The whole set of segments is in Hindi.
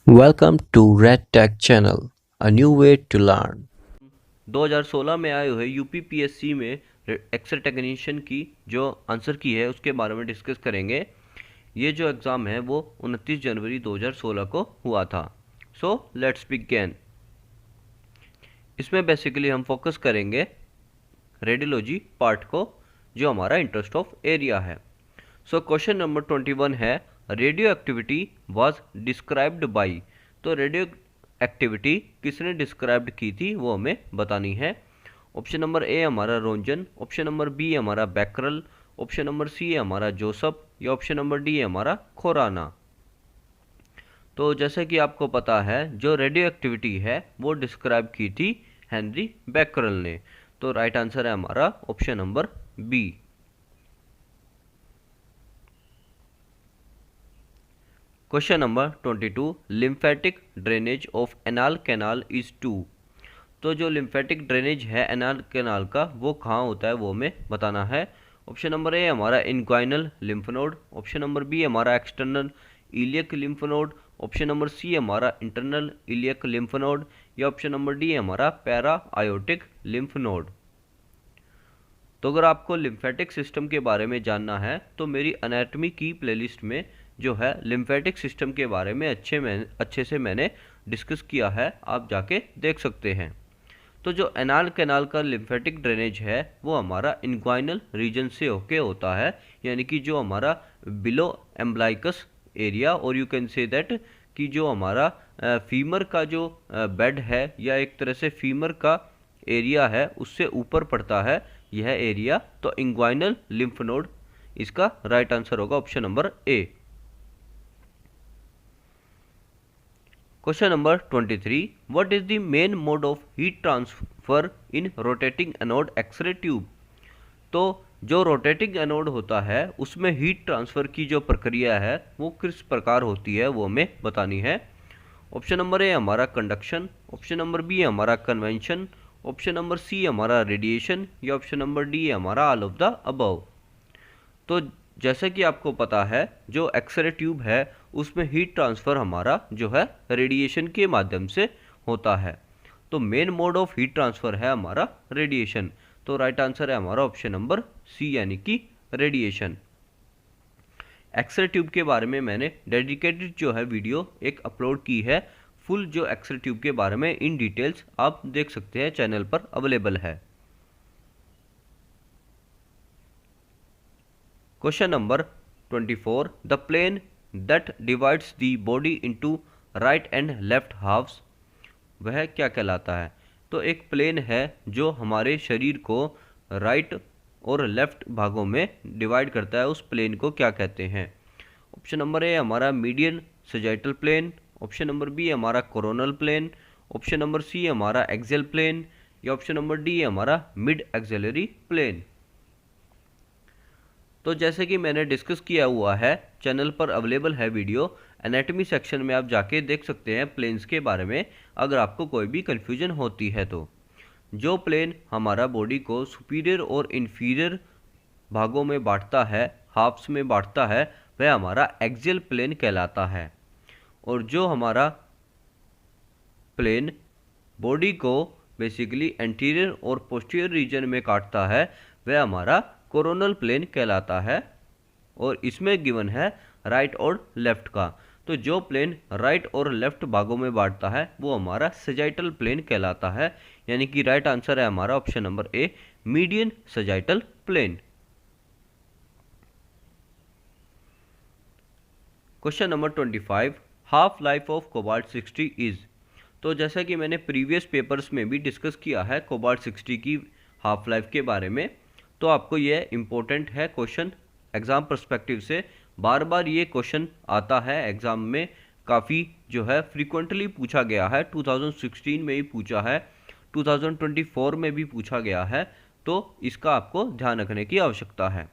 Welcome to Red Tech Channel, a new way to learn. 2016 में आए हुए यूपीपीएससी में एक्सेल टेक्नीशियन की जो आंसर की है उसके बारे में डिस्कस करेंगे। ये जो एग्ज़ाम है वो 29 जनवरी 2016 को हुआ था। So let's begin. इसमें बेसिकली हम फोकस करेंगे रेडियोलॉजी पार्ट को, जो हमारा इंटरेस्ट ऑफ एरिया है। सो क्वेश्चन नंबर 21 है, radio activity was described by. तो रेडियो एक्टिविटी किसने डिस्क्राइब्ड की थी वो हमें बतानी है। ऑप्शन नंबर ए हमारा रोंजन, ऑप्शन नंबर बी हमारा बैकरल, ऑप्शन नंबर सी है हमारा जोसफ, या ऑप्शन नंबर डी है हमारा खोराना। तो जैसे कि आपको पता है जो रेडियो एक्टिविटी है वो डिस्क्राइब की थी हेनरी बैकरल ने। तो राइट आंसर है हमारा option number B. Question number 22, lymphatic drainage of anal canal is to. तो जो लिम्फेटिक ड्रेनेज है एनाल कैनाल का वो कहाँ होता है वो हमें बताना है। ऑप्शन नंबर ए हमारा inguinal lymph node, option number B हमारा external iliac lymph node, option number C हमारा इंटरनल इलियक लिम्फ नोड, या ऑप्शन नंबर डी हमारा पैरा आयोटिक लिम्फ नोड। तो अगर आपको लिम्फेटिक सिस्टम के बारे में जानना है तो मेरी एनाटॉमी की प्लेलिस्ट में जो है लिम्फेटिक सिस्टम के बारे में अच्छे से मैंने डिस्कस किया है, आप जाके देख सकते हैं। तो जो एनाल कैनाल का लिम्फेटिक ड्रेनेज है वो हमारा इनग्वाइनल रीजन से होके होता है, यानी कि जो हमारा बिलो एम्ब्लाइकस एरिया, और यू कैन से दैट कि जो हमारा फीमर का जो बेड है या एक तरह से फीमर का एरिया है उससे ऊपर पड़ता है यह एरिया। तो इंग्वाइनल लिम्फ नोड इसका राइट आंसर होगा option number A. Question number 23, what is the main mode of heat transfer in rotating anode X ray tube. तो जो रोटेटिंग एनोड होता है उसमें हीट ट्रांसफर की जो प्रक्रिया है वो किस प्रकार होती है वो हमें बतानी है। ऑप्शन नंबर ए हमारा कंडक्शन, ऑप्शन नंबर बी हमारा कन्वेंशन, ऑप्शन नंबर सी हमारा रेडिएशन, या ऑप्शन नंबर डी है हमारा ऑल ऑफ द अबव। तो जैसे कि आपको पता है जो एक्सरे ट्यूब है उसमें हीट ट्रांसफ़र हमारा जो है रेडिएशन के माध्यम से होता है। तो main mode of heat transfer है हमारा रेडिएशन। तो राइट आंसर है हमारा ऑप्शन नंबर सी, यानी कि रेडिएशन। एक्सरे ट्यूब के बारे में मैंने डेडिकेटेड जो है वीडियो एक अपलोड की है। फुल जो एक्सरे ट्यूब के बारे में इन डिटेल्स आप देख सकते हैं, चैनल पर अवेलेबल है। Question number 24, the plane that divides the body into right and left halves, वह क्या कहलाता है। तो एक प्लेन है जो हमारे शरीर को राइट और लेफ्ट भागों में डिवाइड करता है, उस प्लेन को क्या कहते हैं। ऑप्शन नंबर ए हमारा median sagittal plane, option number B हमारा coronal plane, option number C हमारा एक्सेल प्लेन, या ऑप्शन नंबर डी हमारा मिड एक्सेलरी प्लेन। तो जैसे कि मैंने डिस्कस किया हुआ है, चैनल पर अवेलेबल है वीडियो, एनाटॉमी सेक्शन में आप जाके देख सकते हैं प्लेन्स के बारे में, अगर आपको कोई भी कन्फ्यूजन होती है तो। जो प्लेन हमारा बॉडी को सुपीरियर और इन्फीरियर भागों में बांटता है, हाफ्स में बांटता है, वह हमारा एक्सियल प्लेन कहलाता है। और जो हमारा प्लेन बॉडी को बेसिकली एंटीरियर और पोस्टीरियर रीजन में काटता है वह हमारा कोरोनल प्लेन कहलाता है, और इसमें गिवन है राइट और लेफ्ट का। तो जो प्लेन राइट और लेफ्ट भागों में बांटता है वो हमारा सजाइटल प्लेन कहलाता है, यानी कि राइट आंसर है हमारा option number A, median sagittal plane. Question number 25, half life of cobalt 60 is. तो जैसा कि मैंने प्रीवियस पेपर्स में भी डिस्कस किया है कोबाल्ट 60 की हाफ लाइफ के बारे में, तो आपको यह इम्पोर्टेंट है क्वेश्चन एग्ज़ाम पर्सपेक्टिव से। बार बार ये क्वेश्चन आता है एग्ज़ाम में, काफ़ी जो है फ्रीक्वेंटली पूछा गया है, 2016 में भी पूछा है, 2024 में भी पूछा गया है, तो इसका आपको ध्यान रखने की आवश्यकता है।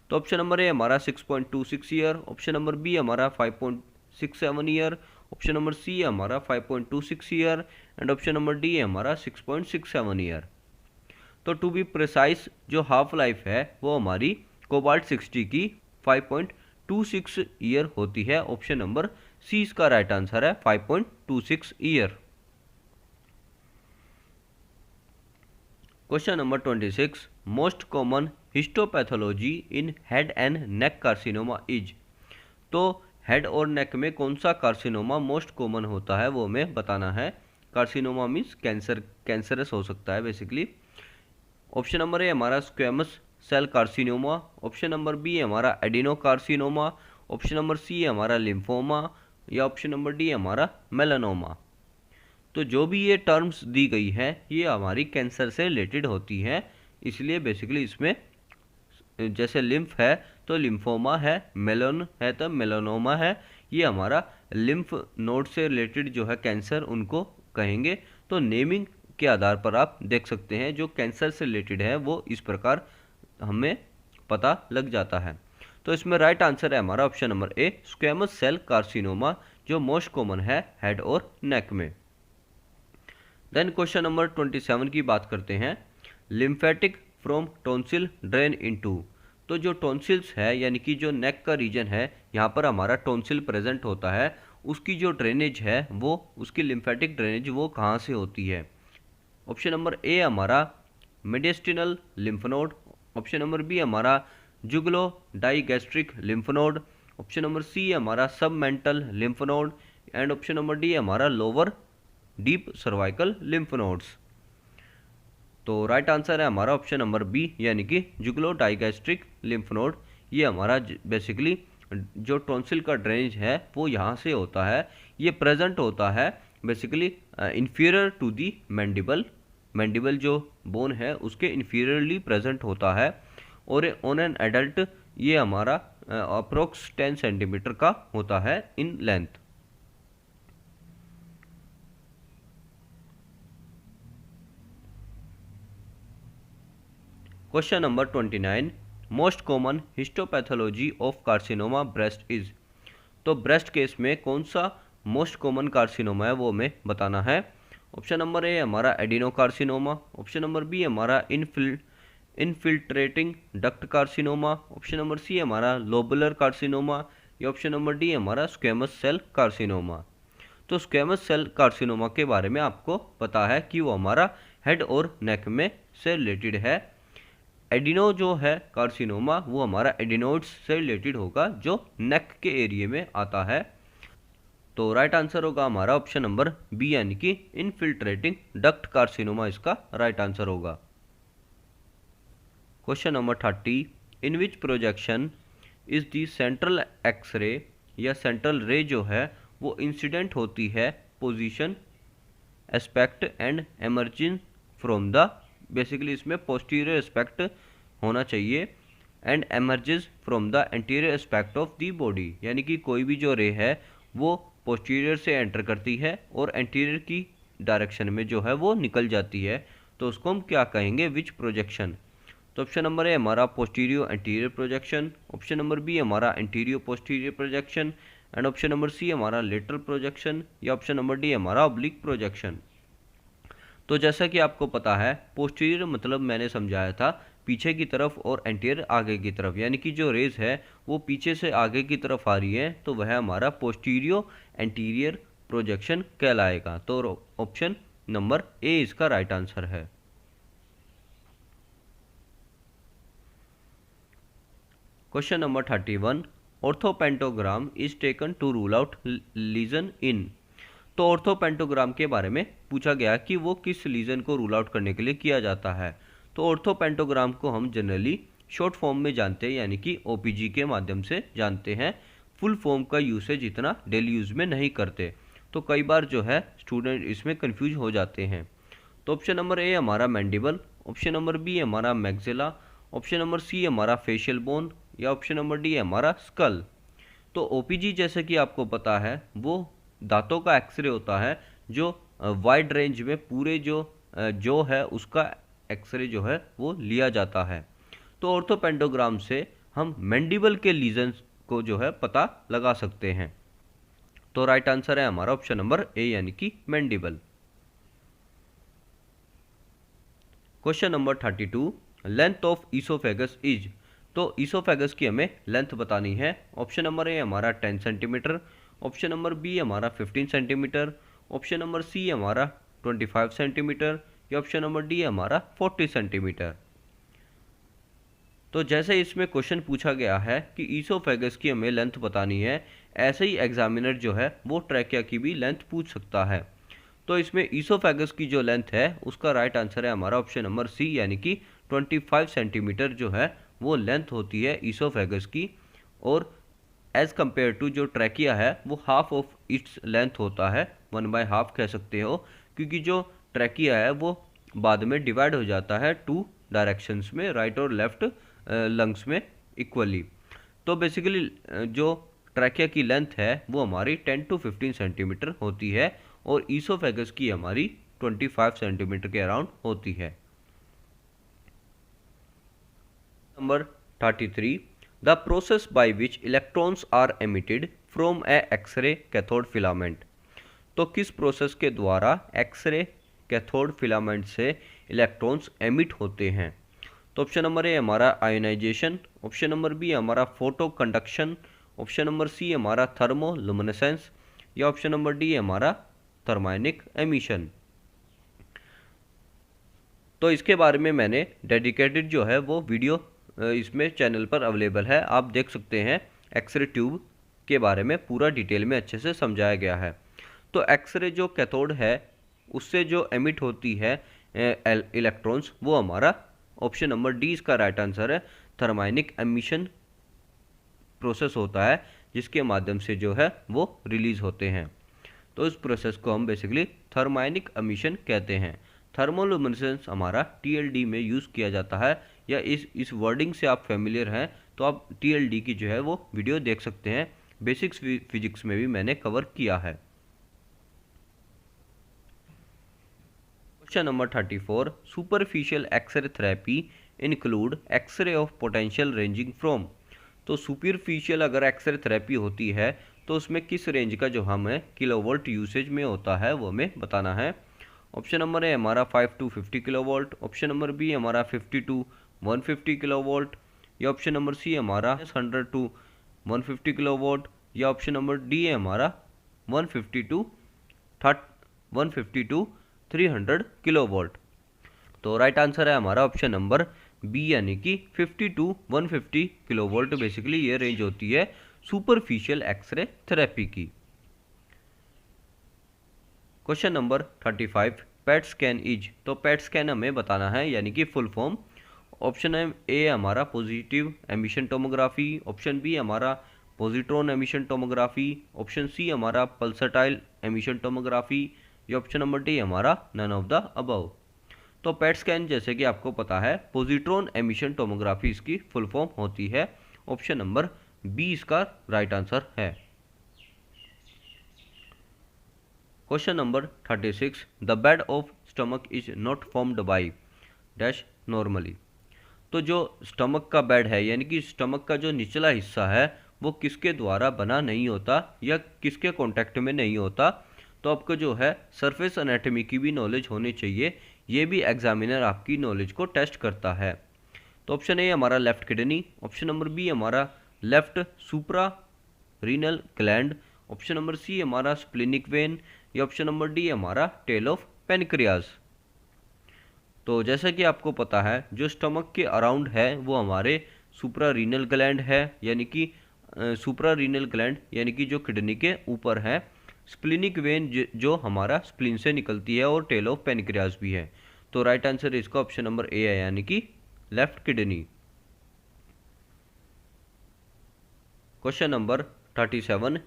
तो ऑप्शन नंबर ए हमारा 6.26 ईयर, ऑप्शन नंबर बी हमारा 5.67 ईयर, ऑप्शन नंबर सी हमारा 5.26 year, and option number D है हमारा 6.67 ईयर। तो टू बी प्रिसाइज जो हाफ लाइफ है वो हमारी कोबाल्ट 60 की 5.26 ईयर होती है। ऑप्शन नंबर सी इसका राइट आंसर है, 5.26 year. Question number 26, most common histopathology in head and neck carcinoma is. तो हेड और नेक में कौन सा कार्सिनोमा मोस्ट कॉमन होता है वो हमें बताना है। कार्सिनोमा मीन्स कैंसर, कैंसरस हो सकता है बेसिकली। ऑप्शन नंबर ए हमारा squamous cell carcinoma, option number B है हमारा adenocarcinoma, option number C है हमारा लिम्फोमा, या ऑप्शन नंबर डी है हमारा मेलानोमा। तो जो भी ये टर्म्स दी गई है ये हमारी कैंसर से रिलेटेड होती हैं, इसलिए बेसिकली इसमें जैसे लिम्फ है तो लिम्फोमा है, मेलन है तो मेलानोमा है, ये हमारा लिम्फ नोड से रिलेटेड जो है कैंसर उनको कहेंगे। तो नेमिंग के आधार पर आप देख सकते हैं जो कैंसर से रिलेटेड है वो इस प्रकार हमें पता लग जाता है। तो इसमें राइट आंसर है हमारा option number A, squamous cell carcinoma, जो मोस्ट कॉमन है हेड और नेक में। देन क्वेश्चन नंबर 27 की बात करते हैं, lymphatic from tonsil drain into. तो जो टॉन्सिल्स है यानी कि जो नेक का रीजन है यहाँ पर हमारा टॉन्सिल प्रेजेंट होता है, उसकी जो ड्रेनेज है वो उसकी लिम्फेटिक ड्रेनेज वो कहाँ से होती है। ऑप्शन नंबर ए हमारा mediastinal lymph node, option number B हमारा jugulo digastric lymph node, option number C हमारा submental lymph node, and option number D हमारा lower deep cervical lymph nodes. तो राइट आंसर है हमारा ऑप्शन नंबर बी यानी कि जुगलो डाइगैस्ट्रिक लिम्फ नोड। ये हमारा बेसिकली जो टॉन्सिल का ड्रेनेज है वो यहाँ से होता है, ये प्रेजेंट होता है basically inferior to the mandible, mandible जो बोन है उसके इन्फीरियरली प्रेजेंट होता है, और ऑन एन एडल्ट ये हमारा अप्रोक्स 10 सेंटीमीटर का होता है in length. Question number 29, most common histopathology of carcinoma breast is. तो ब्रेस्ट केस में कौन सा मोस्ट कॉमन कार्सिनोमा है वो हमें बताना है। ऑप्शन नंबर ए हमारा adenocarcinoma, option number B हमारा infiltrating duct carcinoma, option number C हमारा लोबुलर कार्सिनोमा, या ऑप्शन नंबर डी हमारा स्क्वेमस सेल कार्सिनोमा। तो स्क्वेमस सेल कार्सिनोमा के बारे में आपको पता है कि वो हमारा हेड और नेक में से रिलेटेड है। एडिनो जो है कार्सिनोमा वो हमारा एडिनोइड्स से रिलेटेड होगा जो नेक के एरिया में आता है। तो राइट आंसर होगा हमारा ऑप्शन नंबर बी यानी कि इनफिल्ट्रेटिंग डक्ट कार्सिनोमा इसका राइट आंसर होगा। Question number 30, in which projection is the central X ray या सेंट्रल रे जो है वो इंसिडेंट होती है position aspect and emerging from the, basically इसमें पोस्टीरियर एस्पेक्ट होना चाहिए, and emerges from the anterior aspect of the body, यानी कि कोई भी जो रे है वो पोस्टीरियर से एंटर करती है और एंटीरियर की डायरेक्शन में जो है वो निकल जाती है, तो उसको हम क्या कहेंगे, विच प्रोजेक्शन। तो ऑप्शन नंबर ए हमारा posterior anterior projection, option number B हमारा anterior posterior projection, and option number C हमारा लेटरल प्रोजेक्शन, या ऑप्शन नंबर डी हमारा ऑब्लिक प्रोजेक्शन। तो जैसा कि आपको पता है पोस्टीरियर मतलब मैंने समझाया था पीछे की तरफ और एंटीरियर आगे की तरफ, यानी कि जो रेज है वो पीछे से आगे की तरफ आ रही है तो वह हमारा पोस्टीरियो एंटीरियर प्रोजेक्शन कहलाएगा। तो ऑप्शन नंबर ए इसका राइट आंसर है। Question number 31, orthopantomogram is taken to rule out lesion in. तो ऑर्थोपेंटोग्राम के बारे में पूछा गया कि वो किस लीजन को रूल आउट करने के लिए किया जाता है। तो ऑर्थोपेंटोग्राम को हम जनरली शॉर्ट फॉर्म में जानते हैं यानी कि ओपीजी के माध्यम से जानते हैं, फुल फॉर्म का यूसेज इतना डेली यूज में नहीं करते, तो कई बार जो है स्टूडेंट इसमें कंफ्यूज हो जाते हैं। तो ऑप्शन नंबर ए हमारा मैंडिबल, ऑप्शन नंबर बी हमारा मैग्जिला, ऑप्शन नंबर सी हमारा फेशियल बोन, या ऑप्शन नंबर डी हमारा स्कल। तो ओपीजी जैसे कि आपको पता है वो दांतों का एक्सरे होता है जो वाइड रेंज में पूरे जो है उसका एक्सरे जो है वो लिया जाता है। तो ऑर्थोपेंटोग्राम से हम मैंडिबल के लीजन्स को जो है पता लगा सकते हैं। तो राइट आंसर है हमारा ऑप्शन नंबर ए यानी कि mandible. Question number 32, length of oesophagus is. तो ईसोफेगस की हमें लेंथ बतानी है। ऑप्शन नंबर ए हमारा 10 सेंटीमीटर, ऑप्शन नंबर बी हमारा 15 सेंटीमीटर, ऑप्शन नंबर सी हमारा 25 सेंटीमीटर या ऑप्शन नंबर डी हमारा 40 सेंटीमीटर। तो जैसे इसमें क्वेश्चन पूछा गया है कि ईसोफेगस की हमें लेंथ बतानी है, ऐसे ही एग्जामिनर जो है वो ट्रैकिया की भी लेंथ पूछ सकता है। तो इसमें ईसोफेगस की जो लेंथ है उसका राइट आंसर है हमारा ऑप्शन नंबर सी, यानी कि 25 सेंटीमीटर जो है वो लेंथ होती है ईसोफेगस की। और एज कम्पेयर टू जो ट्रैकिया है वो हाफ ऑफ इट्स लेंथ होता है, 1/2 कह सकते हो, क्योंकि जो ट्रैकिया है वो बाद में डिवाइड हो जाता है 2 डायरेक्शंस में, राइट और लेफ्ट लंग्स में इक्वली। तो बेसिकली जो ट्रैकिया की लेंथ है वो हमारी 10 to 15 सेंटीमीटर होती है और ईसोफेगस की हमारी 25 सेंटीमीटर के अराउंड होती है। Number 33, the process by which electrons are emitted from a X ray cathode filament. तो किस प्रोसेस के द्वारा एक्सरे कैथोड फिलामेंट से इलेक्ट्रॉन्स एमिट होते हैं। तो ऑप्शन नंबर ए हमारा आयोनाइजेशन, ऑप्शन नंबर बी हमारा photo conduction, option number C हमारा थर्मोलुमिनेसेंस या ऑप्शन नंबर डी हमारा थर्माइनिक एमिशन। तो इसके बारे में मैंने डेडिकेटेड जो है वो वीडियो इसमें चैनल पर अवेलेबल है, आप देख सकते हैं। एक्सरे ट्यूब के बारे में पूरा डिटेल में अच्छे से समझाया गया है। तो एक्सरे जो कैथोड है उससे जो एमिट होती है इलेक्ट्रॉन्स वो हमारा ऑप्शन नंबर डी इसका राइट आंसर है, थर्माइनिक एमिशन प्रोसेस होता है जिसके माध्यम से जो है वो रिलीज होते हैं। तो इस प्रोसेस को हम बेसिकली थर्माइनिक एमिशन कहते हैं। थर्मोलुमिनेसेंस हमारा टीएलडी में यूज़ किया जाता है, या इस वर्डिंग से आप फेमिलियर हैं तो आप टीएलडी की जो है वो वीडियो देख सकते हैं, बेसिक्स फिजिक्स में भी मैंने कवर किया है। Question number 34, superficial X ray therapy include X ray of potential ranging from. तो सुपरफिशियल अगर एक्सरे थेरेपी होती है तो उसमें किस रेंज का जो हमें किलोवोल्ट यूसेज में होता है वो हमें बताना है। ऑप्शन नंबर ए हमारा 5 to 50 kilovolt, option number B हमारा 50 to 150 किलोवोल्ट या ऑप्शन नंबर सी हमारा 100 to 150 किलोवोल्ट या ऑप्शन नंबर डी है हमारा 150 to 300 किलोवोल्ट। तो राइट आंसर है हमारा ऑप्शन नंबर बी, यानी कि 50 to 150 किलोवोल्ट बेसिकली ये रेंज होती है सुपरफिशियल एक्सरे थेरेपी की। Question number 35, PET scan is. तो पेट स्कैन हमें बताना है, यानी कि फुल फॉर्म। ऑप्शन ए हमारा positive emission tomography, option B हमारा positron emission tomography, option C हमारा पल्सटाइल एमिशन टोमोग्राफी या ऑप्शन नंबर डी हमारा नन ऑफ द अबव। तो पेट स्कैन जैसे कि आपको पता है पॉजिट्रॉन एमिशन टोमोग्राफी इसकी फुल फॉर्म होती है। ऑप्शन नंबर बी इसका राइट आंसर है। Question number 36, the bed of stomach is not formed by dash normally. तो जो स्टमक का बेड है, यानी कि स्टमक का जो निचला हिस्सा है वो किसके द्वारा बना नहीं होता या किसके कांटेक्ट में नहीं होता। तो आपको जो है सरफेस एनाटॉमी की भी नॉलेज होनी चाहिए, ये भी एग्जामिनर आपकी नॉलेज को टेस्ट करता है। तो ऑप्शन ए हमारा left kidney, option number B हमारा left supra renal gland, option number C हमारा स्प्लिनिक वेन या ऑप्शन नंबर डी हमारा टेल ऑफ पेनक्रियाज। तो जैसा कि आपको पता है जो स्टमक के अराउंड है वो हमारे सुप्रा रीनल ग्लैंड है, यानी कि सुप्रा रीनल ग्लैंड यानी कि जो किडनी के ऊपर है, स्प्लिनिक वेन जो हमारा स्प्लिन से निकलती है और टेल ऑफ पेनक्रियाज भी है। तो राइट आंसर इसका ऑप्शन नंबर ए है, यानी कि left kidney. Question number 37,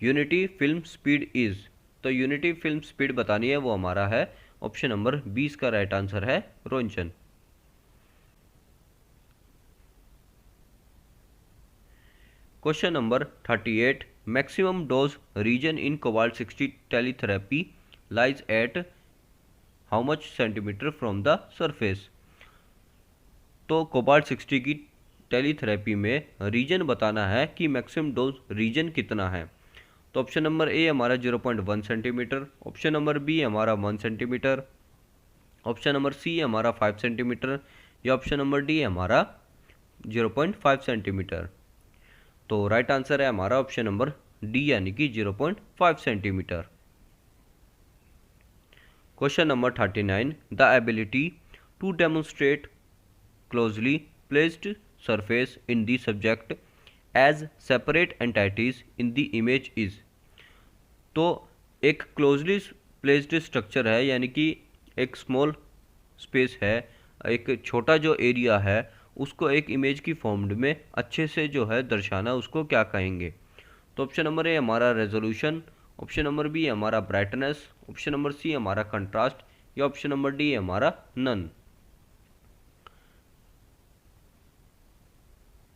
unity film speed is. तो यूनिटी फिल्म स्पीड बतानी है वो हमारा है ऑप्शन नंबर 20 का राइट आंसर है roentgen. Question number 38, maximum dose region in cobalt 60 teletherapy lies at how much centimeter from the surface. तो कोबाल्ट 60 की टेलीथेरेपी में रीजन बताना है कि मैक्सिमम डोज रीजन कितना है। तो ऑप्शन नंबर ए हमारा 0.1 सेंटीमीटर, ऑप्शन नंबर बी हमारा 1 सेंटीमीटर, ऑप्शन नंबर सी हमारा 5 सेंटीमीटर या ऑप्शन नंबर डी हमारा 0.5 सेंटीमीटर। तो राइट आंसर है हमारा ऑप्शन नंबर डी यानी कि 0.5 centimetre. Question number 39, the ability to demonstrate closely placed surface in the subject as separate entities in the image is. तो एक क्लोजली प्लेस्ड स्ट्रक्चर है यानी कि एक स्मॉल स्पेस है, एक छोटा जो एरिया है उसको एक इमेज की फॉर्म में अच्छे से जो है दर्शाना, उसको क्या कहेंगे? तो ऑप्शन नंबर ए हमारा रेजोल्यूशन, ऑप्शन नंबर बी हमारा ब्राइटनेस, ऑप्शन नंबर सी हमारा कंट्रास्ट, या ऑप्शन नंबर डी हमारा नन।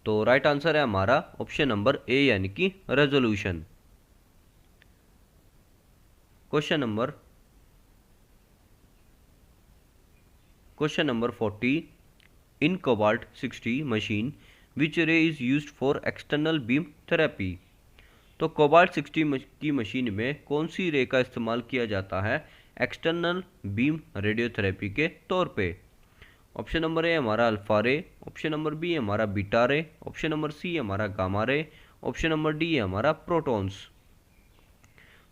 तो राइट आंसर है हमारा ऑप्शन नंबर ए यानी कि resolution. Question number 40, in cobalt 60 machine which ray is used for external beam therapy. तो कोबाल्ट 60 की मशीन में कौन सी रे का इस्तेमाल किया जाता है एक्सटर्नल बीम रेडियोथेरेपी के तौर पे? ऑप्शन नंबर ए हमारा alpha ray, option number B हमारा beta ray, option number C हमारा gamma ray, option number D हमारा प्रोटॉन्स।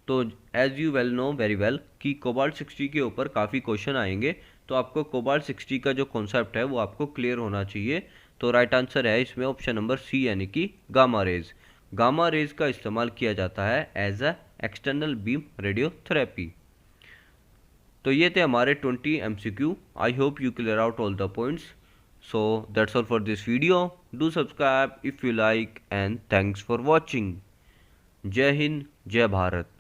तो as you well know very well कि कोबाल्ट 60 के ऊपर काफ़ी क्वेश्चन आएंगे, तो आपको कोबाल्ट 60 का जो कॉन्सेप्ट है वो आपको क्लियर होना चाहिए। तो राइट आंसर है इसमें ऑप्शन नंबर सी यानी कि गामा रेज। गामा रेज का इस्तेमाल किया जाता है as a external beam radiotherapy. तो ये थे हमारे 20 MCQ। I hope you clear out all the points. So that's all for this video. Do subscribe if you like and thanks for watching. जय हिंद, जय भारत।